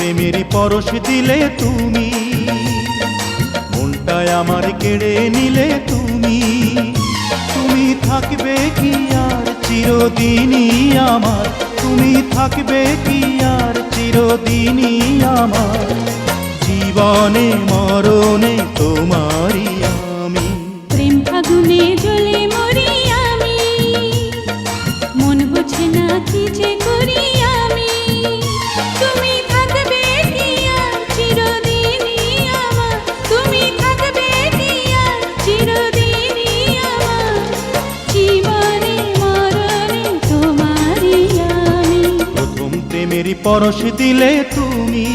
প্রেমের পরশ দিলে তুমি, মনটায় আমার কেড়ে নিলে তুমি। তুমি থাকবে কি আর চিরদিনই আমার, তুমি থাকবে কি আর চিরদিনই আমার, জীবনে মরণে তোমারই আমি। প্রেম ফাগুনে জ্বলে মরি আমি, মন বোঝে না কি যে করি আমি। তুমি থাকবে কি আর চিরদিনই আমার, তুমি থাকবে কি আর চিরদিনই আমার, জীবনে মরণে তোমারই আমি। প্রথম প্রেমের পরশ দিলে তুমি।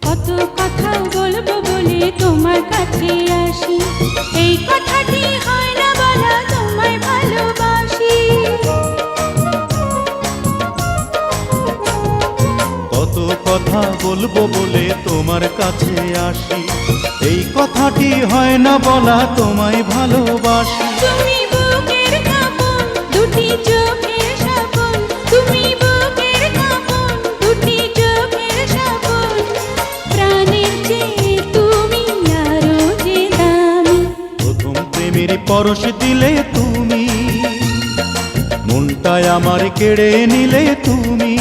কত কথা বলবো বলে তোমার কাছে আসি, এই কথাটি হয় না বলা তোমায় ভালোবাসি। কত কথা বলবো বলে তোমার কাছে আসি, এই কথাটি হয় না বলা তোমায় ভালোবাসি। তুমি বুকের কাঁপন, দুটি চোখের সাপন, তুমি বুকের কাঁপন, দুটি চোখের সাপন, প্রাণের চেয়ে তুমি আরো যে দামি। প্রথম প্রেমের পরশ দিলে তুমি, মনটায় আমার কেড়ে নিলে তুমি।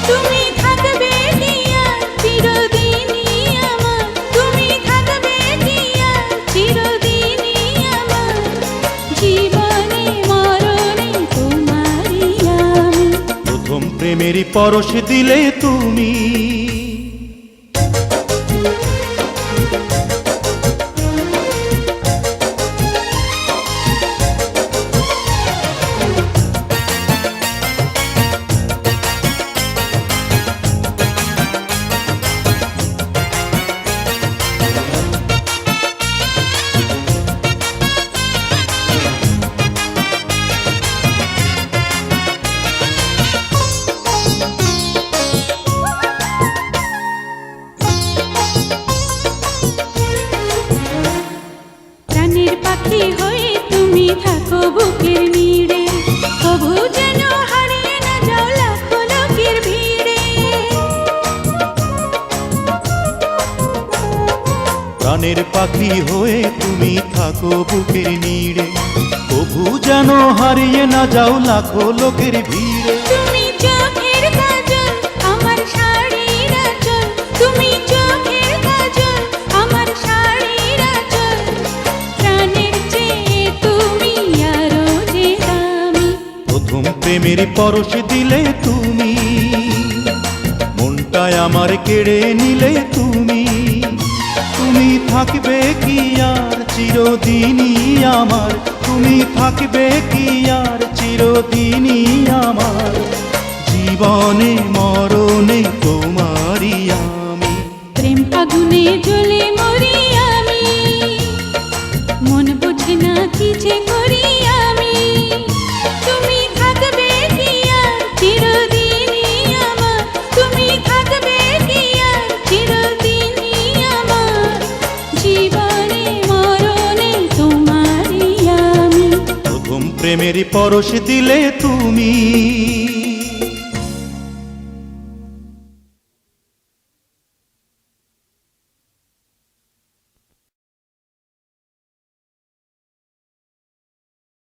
তুমি থাকবে কি আর চিরদিনই আমার, তুমি থাকবে কি আর চিরদিনই আমার, জীবনে মরণে তোমারই আমি। প্রথম প্রেমের পরশ দিলে তুমি। প্রাণের পাখি হয়ে তুমি থাকো বুকের নীড়ে, কবু যেন হারিয়ে না যাও লাখো লোকের ভিড়ে। প্রাণের পাখি হয়ে তুমি থাকো বুকের নীড়ে, কবু যেন হারিয়ে না যাও লাখো লোকের ভিড়ে। তুমি চোখের কাজল আমার শাড়ির আঁচল, তুমি চোখের কাজল আমার শাড়ির আঁচল, প্রাণের চেয়ে তুমি আরো যে দামি। প্রথম প্রেমের পরশ দিলে তুমি, মনটায় আমার কেড়ে নিলে তুমি। তুমি থাকবে কি আর চিরদিনই আমার, তুমি থাকবে কি আর চিরদিনই আমার, জীবনে মরণে তোমারই আমি। প্রেম ফাগুনে জ্বলে মরি আমি, মন বোঝে না কি যে করি আমি। তুমি থাকবে কি আর চিরদিনই আমার, তুমি থাকবে কি আর চিরদিনই আমার, জীবনে মরণে তোমারই আমি। প্রথম প্রেমের পরশ দিলে তুমি।